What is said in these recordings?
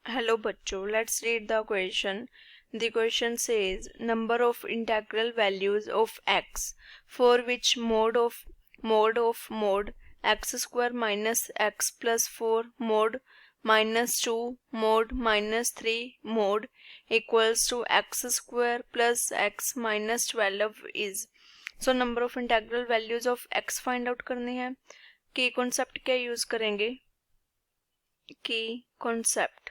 Hello बच्चों, let's read the question. The question says number of integral values of x for which mod x square minus x plus 4 mod minus 2 mod minus 3 mod equals to x square plus x minus 12 is. So number of integral values of x find out करनी है. की concept क्या use करेंगे? की concept.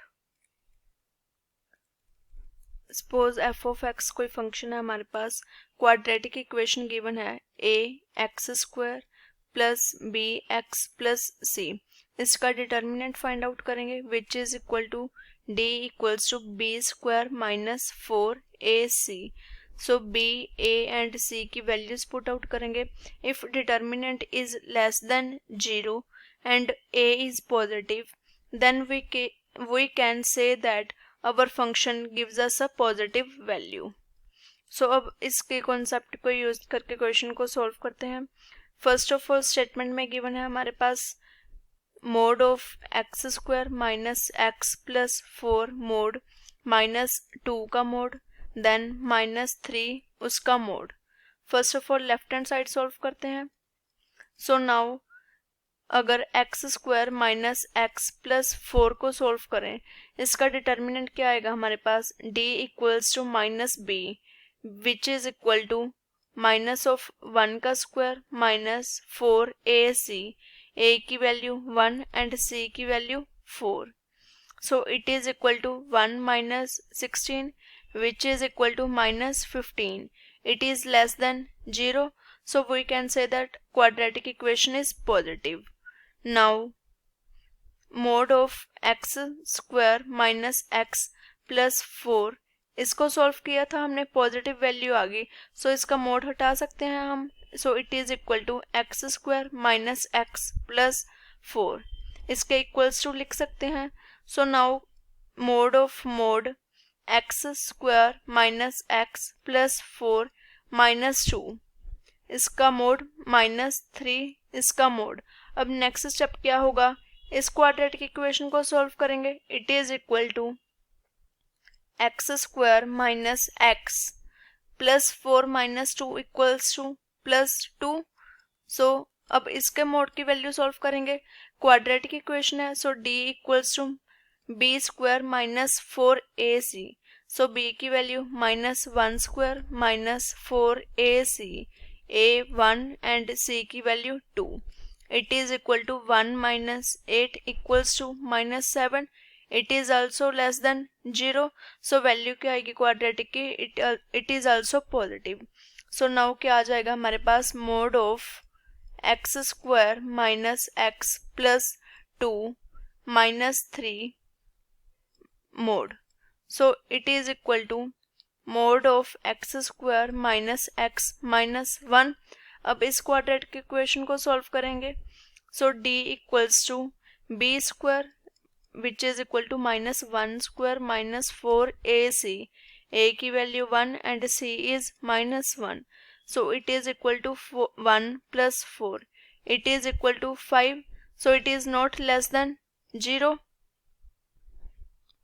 Suppose F of X कोई function है हमारे पास, क्वाड्रेटिक इक्वेशन गिवन है A X square plus B X plus C. इसका डिटर्मिनेंट फाइंड आउट करेंगे which is equal to D equals to B square minus 4ac. So B A and C की values put out करेंगे. If determinant is less than 0 and A is positive then we can say that our function gives us a positive value. So अब इसके concept को use करके question को solve करते हैं. First of all statement में given है हमारे पास mod of X square minus x plus 4 mod minus 2 का मोड देन माइनस 3 उसका mod. First of all left hand side solve करते हैं. सो नाउ अगर X square minus x plus 4 को सॉल्व करें, इसका डिटर्मिनेंट क्या आएगा हमारे पास? d equals to minus B which is equal to minus of 1 का स्क्वायर माइनस 4ac. a की वैल्यू 1 एंड c की value 4. So it is equal to 1 minus 16 which is equal to minus 15. It is less than 0, so we can say that quadratic equation is positive. Now mod of x square minus x plus 4, इसको solve किया था हमने, positive value आ गई, सो इसका mode हटा सकते हैं हम. So it is equal to x square minus x plus 4. इसके इक्वल्स टू लिख सकते हैं. So now mod x square minus x plus 4 minus 2, इसका मोड माइनस 3 इसका मोड. अब नेक्स्ट स्टेप क्या होगा? इस क्वाड्रेटिक इक्वेशन को सॉल्व करेंगे. It is equal to x square minus x plus 4 minus 2 equals to plus 2. So अब इसके मोड की वैल्यू सॉल्व करेंगे. क्वाड्रेटिक इक्वेशन है, so D equals to B square minus 4ac. So b की value minus 1 square minus 4ac, a 1 and c की value 2. It is equal to 1 minus 8 equals to minus 7. It is also less than 0, so value क्या आएगी quadratic की? It is also positive. So now क्या आ जाएगा हमारे पास? Mod of X square minus x plus 2 minus 3 mod. So it is equal to mod of X square minus x minus 1. अब इस क्वाड्रेटिक इक्वेशन को सॉल्व करेंगे. So d equals to B square which is equal to minus 1 square minus 4ac. a की value 1 and c is minus 1. So it is equal to 1 plus 4. It is equal to 5. So it is not less than 0,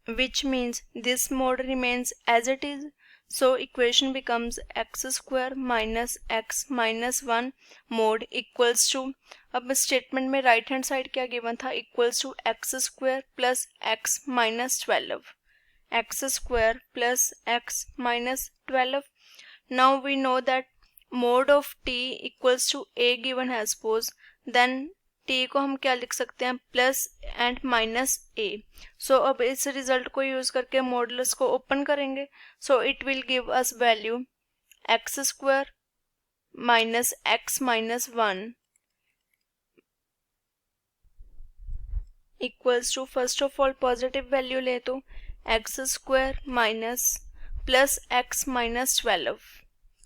which means this mode remains as it is. So equation becomes x square minus x minus 1 mod equals to, अब statement में right hand side क्या given था? Equals to x square plus x minus 12. X square plus x minus 12. Now we know that mod of t equals to a given है suppose, then t को हम क्या लिख सकते हैं? Plus and minus a. So अब इस result को यूज करके मॉडुलस को ओपन करेंगे. So it will give us value x square minus x minus 1 equals to, first of all positive value ले तो x square minus plus x minus 12.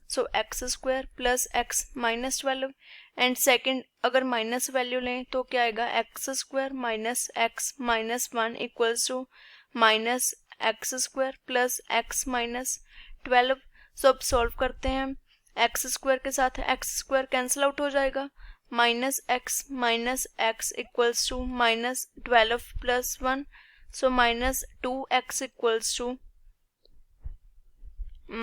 So x square plus x minus 12 and second अगर minus value लें तो क्या आएगा? X square minus x minus 1 equals to minus x square plus x minus 12. So अब solve करते हैं. X square के साथ एक्स स्क्वायर कैंसिल आउट हो जाएगा. Minus x equals to minus 12 plus 1. So minus 2x equals to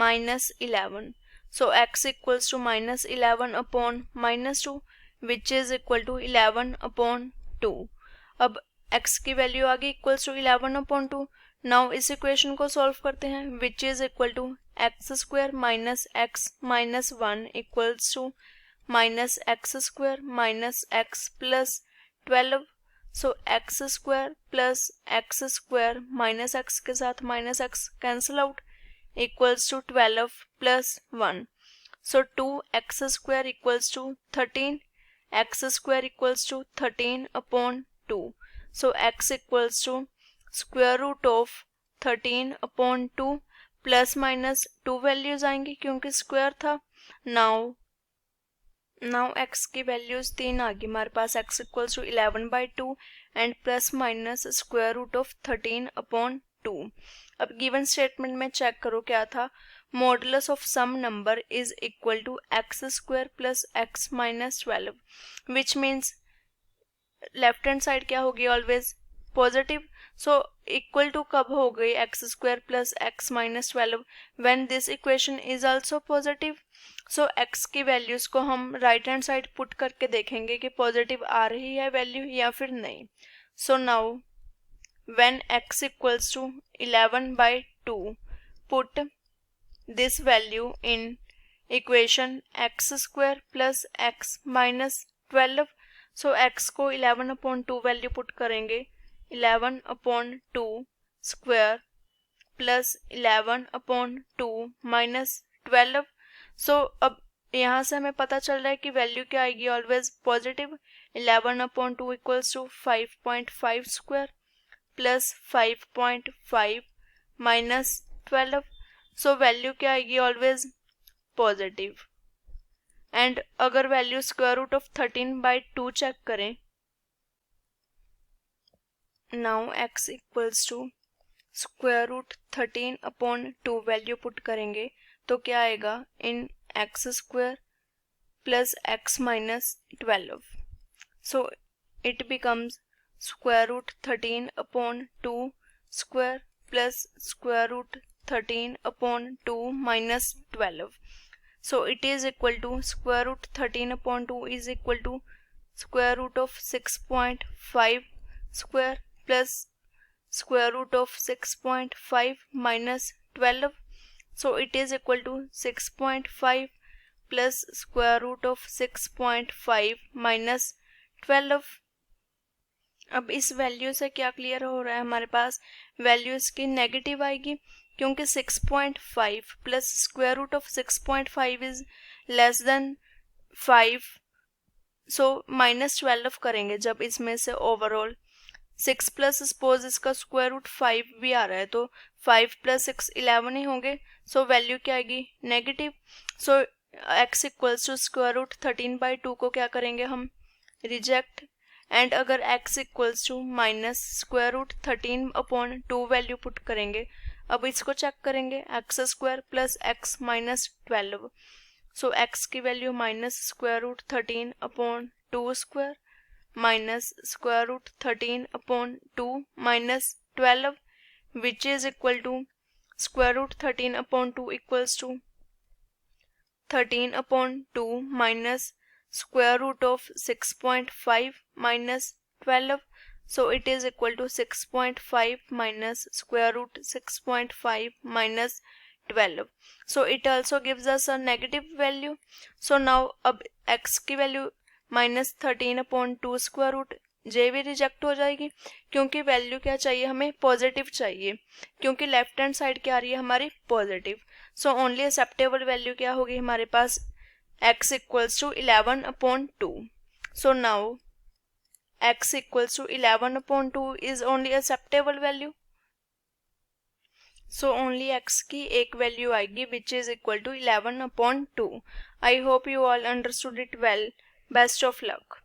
minus 11. So x equals to minus 11 upon minus 2 which is equal to 11 upon 2. अब x की value आ गई equals to 11 upon 2. Now इस equation को solve करते हैं which is equal to x square minus x minus 1 equals to minus x square minus x plus 12. So x square plus x square minus x के साथ minus x cancel out equals to 12 plus 1. So 2x square equals to 13. X square equals to 13 upon 2. So x equals to square root of 13 upon 2 plus minus 2 values आएंगी क्योंकि square था. Now x की values 3 आ गई हमारे पास. x equals to 11/2 and plus minus square root of 13 upon 2. अब given statement में चेक करो क्या था. Modulus of some number is equal to x square plus x minus 12 which means left hand side क्या होगी always positive. So equal to कब हो गई x square plus x minus 12 when this equation is also positive. So x की values को हम right hand side put करके देखेंगे कि पॉजिटिव आ रही है वैल्यू या फिर नहीं. So now when x equals to 11/2 put this value in equation x square plus x minus 12. so x को 11/2 वैल्यू पुट करेंगे 11/2 स्क्वायर प्लस 11/2 माइनस 12. सो अब यहाँ से हमें पता चल रहा है कि वैल्यू क्या आएगी always positive. 11/2 equals to 5.5 square plus 5.5 minus 12. So value क्या आएगी ऑलवेज पॉजिटिव. एंड अगर value square root of 13/2 check करें now x equals to square root 13/2 value put करेंगे तो क्या आएगा in X square plus x minus 12. So it becomes square root 13/2 square plus square root 13/2 minus 12. So it is equal to square root 13/2 is equal to square root of 6.5 square plus square root of 6.5 minus 12. So it is equal to 6.5 plus square root of 6.5 minus 12. अब इस value से क्या clear हो रहा है हमारे पास value इसकी negative आएगी क्योंकि 6.5 plus square root of 6.5 is less than 5. So minus 12 करेंगे जब इसमें से ओवरऑल 6 प्लस सपोज इसका स्क्वायर रूट 5 भी आ रहा है तो 5 प्लस 6 11 ही होंगे. सो वैल्यू क्या आएगी negative. So x equals to square root 13/2 को क्या करेंगे हम रिजेक्ट. एंड अगर x equals to minus square root 13/2 value put करेंगे. अब इसको चेक करेंगे x square plus x minus 12. So x की value minus square root 13/2 square minus square root 13/2 minus 12 which is equal to square root 13/2 equals to 13/2 minus square root of 6.5 minus 12. So it is equal to 6.5 minus square root 6.5 minus 12. So it also gives us a negative value. So now अब x की value minus 13/2 square root जे भी reject हो जाएगी क्योंकि value क्या चाहिए हमें positive चाहिए क्योंकि लेफ्ट हैंड साइड क्या आ रही है हमारी positive. So only acceptable value क्या होगी हमारे पास x equals to 11/2. So now x equals to 11/2 is only acceptable value. So only x की एक वैल्यू आएगी which is equal to 11/2. I hope you all understood it well. Best of luck.